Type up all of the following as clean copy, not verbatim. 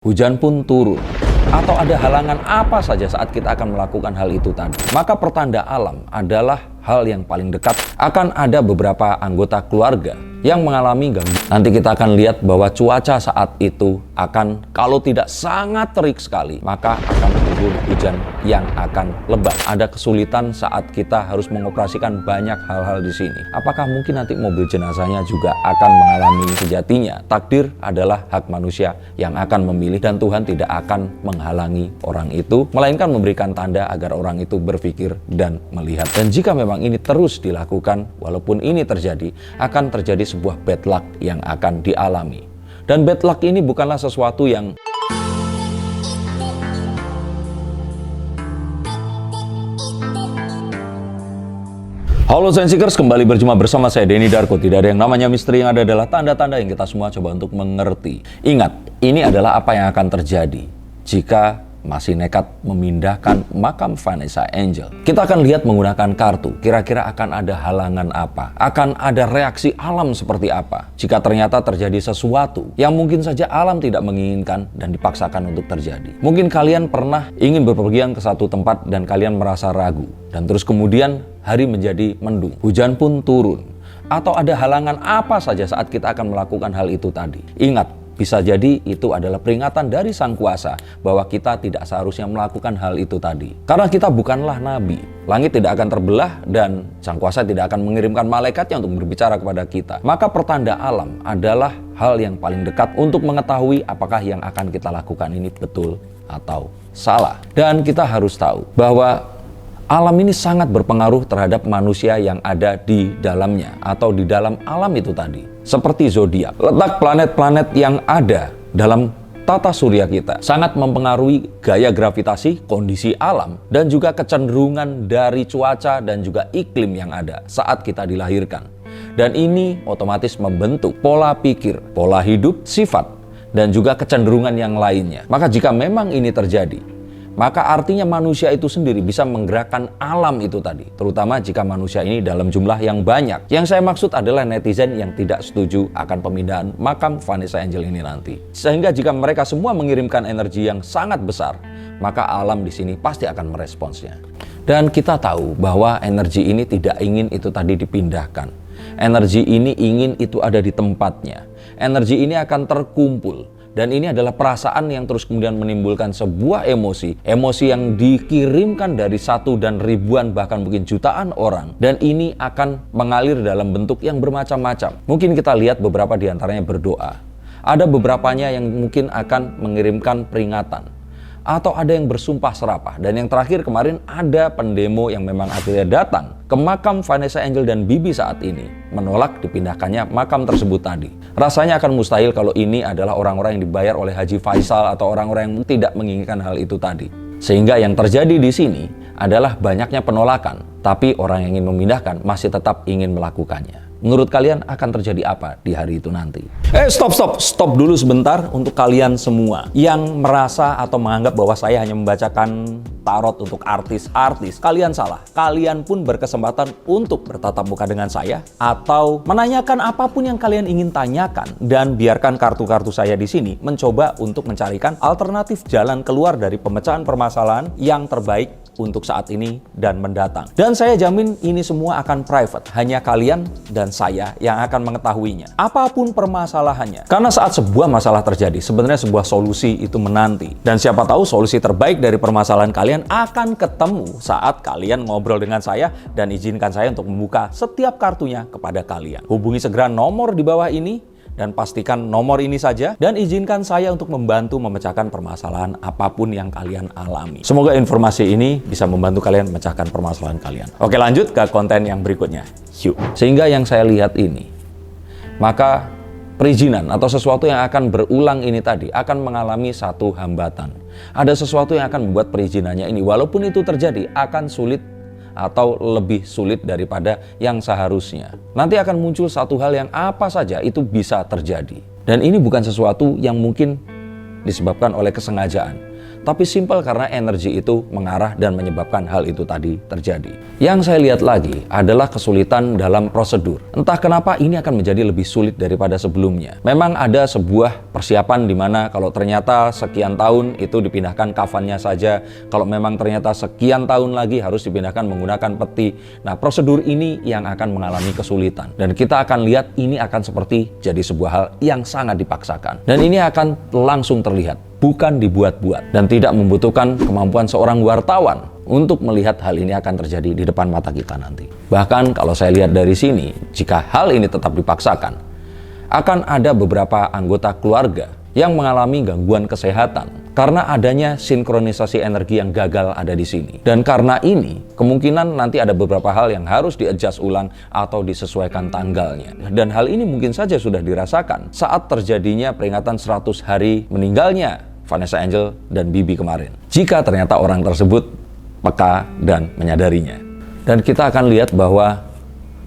Hujan pun turun, atau ada halangan apa saja saat kita akan melakukan hal itu tadi. Maka pertanda alam adalah hal yang paling dekat. Akan ada beberapa anggota keluarga yang mengalami gangguan. Nanti kita akan lihat bahwa cuaca saat itu akan, kalau tidak sangat terik sekali, maka akan turun hujan yang akan lebat. Ada kesulitan saat kita harus mengoperasikan banyak hal-hal di sini. Apakah mungkin nanti mobil jenazahnya juga akan mengalami sejatinya? Takdir adalah hak manusia yang akan memilih, dan Tuhan tidak akan menghalangi orang itu, melainkan memberikan tanda agar orang itu berpikir dan melihat. Dan jika memang ini terus dilakukan, walaupun ini terjadi, akan terjadi sebuah bad luck yang akan dialami. Dan bad luck ini bukanlah sesuatu yang Halo Sensikers, kembali berjumpa bersama saya Denny Darko. Tidak ada yang namanya misteri, yang ada adalah tanda-tanda yang kita semua coba untuk mengerti. Ingat, ini adalah apa yang akan terjadi jika masih nekat memindahkan makam Vanessa Angel. Kita akan lihat menggunakan kartu, kira-kira akan ada halangan apa, akan ada reaksi alam seperti apa jika ternyata terjadi sesuatu yang mungkin saja alam tidak menginginkan dan dipaksakan untuk terjadi. Mungkin kalian pernah ingin berpergian ke satu tempat dan kalian merasa ragu, dan terus kemudian hari menjadi mendung, hujan pun turun, atau ada halangan apa saja saat kita akan melakukan hal itu tadi. Ingat, bisa jadi itu adalah peringatan dari Sang Kuasa bahwa kita tidak seharusnya melakukan hal itu tadi. Karena kita bukanlah nabi. Langit tidak akan terbelah dan Sang Kuasa tidak akan mengirimkan malaikatnya untuk berbicara kepada kita. Maka pertanda alam adalah hal yang paling dekat untuk mengetahui apakah yang akan kita lakukan ini betul atau salah. Dan kita harus tahu bahwa alam ini sangat berpengaruh terhadap manusia yang ada di dalamnya atau di dalam alam itu tadi. Seperti zodiak, letak planet-planet yang ada dalam tata surya kita sangat mempengaruhi gaya gravitasi, kondisi alam, dan juga kecenderungan dari cuaca dan juga iklim yang ada saat kita dilahirkan. Dan ini otomatis membentuk pola pikir, pola hidup, sifat, dan juga kecenderungan yang lainnya. Maka jika memang ini terjadi, maka artinya manusia itu sendiri bisa menggerakkan alam itu tadi. Terutama jika manusia ini dalam jumlah yang banyak. Yang saya maksud adalah netizen yang tidak setuju akan pemindahan makam Vanessa Angel ini nanti. Sehingga jika mereka semua mengirimkan energi yang sangat besar, maka alam di sini pasti akan meresponsnya. Dan kita tahu bahwa energi ini tidak ingin itu tadi dipindahkan. Energi ini ingin itu ada di tempatnya. Energi ini akan terkumpul. Dan ini adalah perasaan yang terus kemudian menimbulkan sebuah emosi. Emosi yang dikirimkan dari satu dan ribuan bahkan mungkin jutaan orang. Dan ini akan mengalir dalam bentuk yang bermacam-macam. Mungkin kita lihat beberapa diantaranya berdoa. Ada beberapanya yang mungkin akan mengirimkan peringatan. Atau ada yang bersumpah serapah. Dan yang terakhir kemarin ada pendemo yang memang akhirnya datang ke makam Vanessa Angel dan Bibi saat ini, menolak dipindahkannya makam tersebut tadi. Rasanya akan mustahil kalau ini adalah orang-orang yang dibayar oleh Haji Faisal atau orang-orang yang tidak menginginkan hal itu tadi. Sehingga yang terjadi di sini adalah banyaknya penolakan, tapi orang yang ingin memindahkan masih tetap ingin melakukannya. Menurut kalian akan terjadi apa di hari itu nanti? Stop dulu sebentar untuk kalian semua yang merasa atau menganggap bahwa saya hanya membacakan tarot untuk artis-artis. Kalian salah. Kalian pun berkesempatan untuk bertatap muka dengan saya atau menanyakan apapun yang kalian ingin tanyakan, dan biarkan kartu-kartu saya di sini mencoba untuk mencarikan alternatif jalan keluar dari pemecahan permasalahan yang terbaik untuk saat ini dan mendatang. Dan saya jamin ini semua akan private. Hanya kalian dan saya yang akan mengetahuinya. Apapun permasalahannya. Karena saat sebuah masalah terjadi, sebenarnya sebuah solusi itu menanti. Dan siapa tahu solusi terbaik dari permasalahan kalian akan ketemu saat kalian ngobrol dengan saya, dan izinkan saya untuk membuka setiap kartunya kepada kalian. Hubungi segera nomor di bawah ini, dan pastikan nomor ini saja, dan izinkan saya untuk membantu memecahkan permasalahan apapun yang kalian alami. Semoga informasi ini bisa membantu kalian memecahkan permasalahan kalian. Oke, lanjut ke konten yang berikutnya. Yuk. Sehingga yang saya lihat ini, maka perizinan atau sesuatu yang akan berulang ini tadi akan mengalami satu hambatan. Ada sesuatu yang akan membuat perizinannya ini, walaupun itu terjadi, akan sulit atau lebih sulit daripada yang seharusnya. Nanti akan muncul satu hal yang apa saja itu bisa terjadi. Dan ini bukan sesuatu yang mungkin disebabkan oleh kesengajaan. Tapi simpel karena energi itu mengarah dan menyebabkan hal itu tadi terjadi. Yang saya lihat lagi adalah kesulitan dalam prosedur. Entah kenapa ini akan menjadi lebih sulit daripada sebelumnya. Memang ada sebuah persiapan di mana kalau ternyata sekian tahun itu dipindahkan kafannya saja. Kalau memang ternyata sekian tahun lagi harus dipindahkan menggunakan peti. Nah, prosedur ini yang akan mengalami kesulitan. Dan kita akan lihat ini akan seperti jadi sebuah hal yang sangat dipaksakan. Dan ini akan langsung terlihat. Bukan dibuat-buat dan tidak membutuhkan kemampuan seorang wartawan untuk melihat hal ini akan terjadi di depan mata kita nanti. Bahkan kalau saya lihat dari sini, jika hal ini tetap dipaksakan, akan ada beberapa anggota keluarga yang mengalami gangguan kesehatan karena adanya sinkronisasi energi yang gagal ada di sini. Dan karena ini, kemungkinan nanti ada beberapa hal yang harus di-adjust ulang atau disesuaikan tanggalnya. Dan hal ini mungkin saja sudah dirasakan saat terjadinya peringatan 100 hari meninggalnya Vanessa Angel dan Bibi kemarin. Jika ternyata orang tersebut peka dan menyadarinya. Dan kita akan lihat bahwa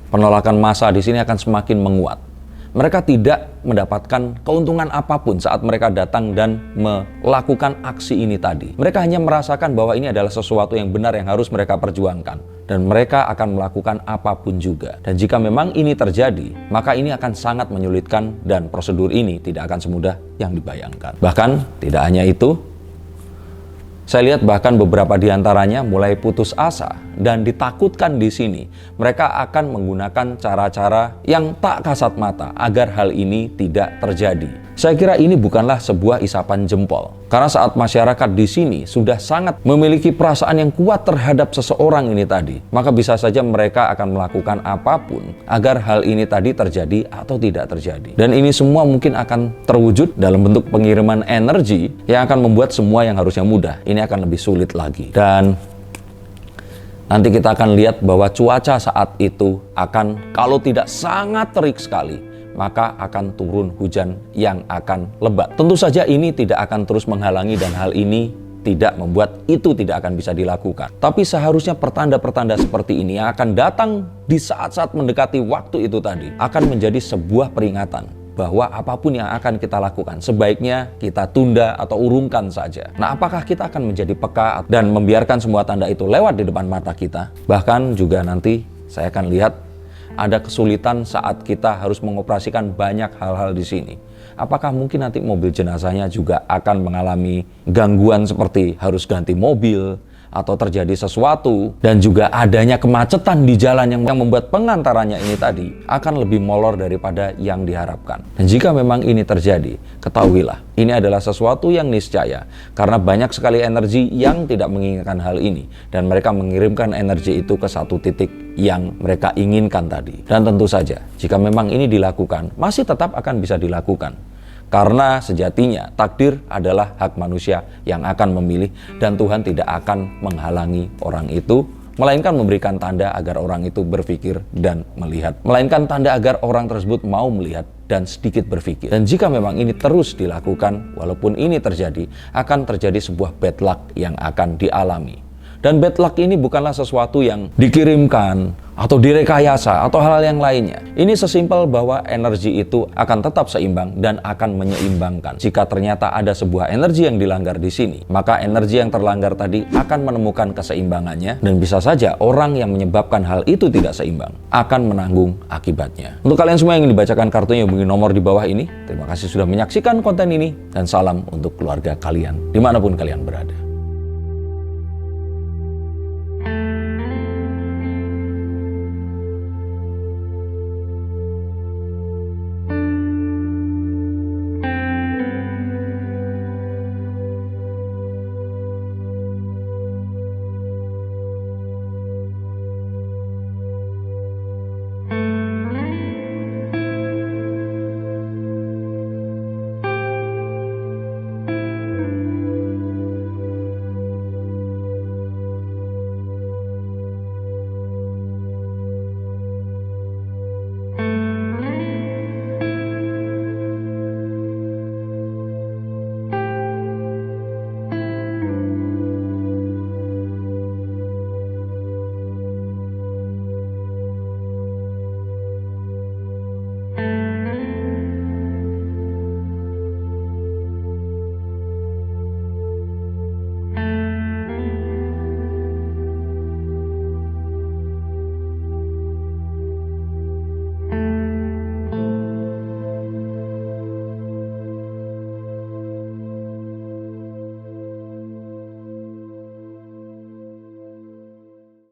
penolakan massa di sini akan semakin menguat. Mereka tidak mendapatkan keuntungan apapun saat mereka datang dan melakukan aksi ini tadi. Mereka hanya merasakan bahwa ini adalah sesuatu yang benar yang harus mereka perjuangkan. Dan mereka akan melakukan apapun juga. Dan jika memang ini terjadi, maka ini akan sangat menyulitkan dan prosedur ini tidak akan semudah yang dibayangkan. Bahkan tidak hanya itu, saya lihat bahkan beberapa di antaranya mulai putus asa dan ditakutkan di sini. Mereka akan menggunakan cara-cara yang tak kasat mata agar hal ini tidak terjadi. Saya kira ini bukanlah sebuah isapan jempol. Karena saat masyarakat di sini sudah sangat memiliki perasaan yang kuat terhadap seseorang ini tadi, maka bisa saja mereka akan melakukan apapun agar hal ini tadi terjadi atau tidak terjadi. Dan ini semua mungkin akan terwujud dalam bentuk pengiriman energi yang akan membuat semua yang harusnya mudah, ini akan lebih sulit lagi. Dan nanti kita akan lihat bahwa cuaca saat itu akan, kalau tidak sangat terik sekali, maka akan turun hujan yang akan lebat. Tentu saja ini tidak akan terus menghalangi dan hal ini tidak membuat itu tidak akan bisa dilakukan. Tapi seharusnya pertanda-pertanda seperti ini yang akan datang di saat-saat mendekati waktu itu tadi akan menjadi sebuah peringatan bahwa apapun yang akan kita lakukan sebaiknya kita tunda atau urungkan saja. Nah, apakah kita akan menjadi peka dan membiarkan semua tanda itu lewat di depan mata kita? Bahkan juga nanti saya akan lihat ada kesulitan saat kita harus mengoperasikan banyak hal-hal di sini. Apakah mungkin nanti mobil jenazahnya juga akan mengalami gangguan seperti harus ganti mobil atau terjadi sesuatu, dan juga adanya kemacetan di jalan yang membuat pengantarannya ini tadi akan lebih molor daripada yang diharapkan. Dan jika memang ini terjadi, ketahuilah ini adalah sesuatu yang niscaya karena banyak sekali energi yang tidak menginginkan hal ini dan mereka mengirimkan energi itu ke satu titik yang mereka inginkan tadi. Dan tentu saja jika memang ini dilakukan, masih tetap akan bisa dilakukan. Karena sejatinya takdir adalah hak manusia yang akan memilih dan Tuhan tidak akan menghalangi orang itu, melainkan memberikan tanda agar orang itu berpikir dan melihat. Melainkan tanda agar orang tersebut mau melihat dan sedikit berpikir. Dan jika memang ini terus dilakukan, walaupun ini terjadi, akan terjadi sebuah bad luck yang akan dialami. Dan bad luck ini bukanlah sesuatu yang dikirimkan atau direkayasa atau hal yang lainnya. Ini sesimpel bahwa energi itu akan tetap seimbang dan akan menyeimbangkan. Jika ternyata ada sebuah energi yang dilanggar di sini, maka energi yang terlanggar tadi akan menemukan keseimbangannya dan bisa saja orang yang menyebabkan hal itu tidak seimbang akan menanggung akibatnya. Untuk kalian semua yang ingin dibacakan kartunya hubungi nomor di bawah ini. Terima kasih sudah menyaksikan konten ini dan salam untuk keluarga kalian dimanapun kalian berada.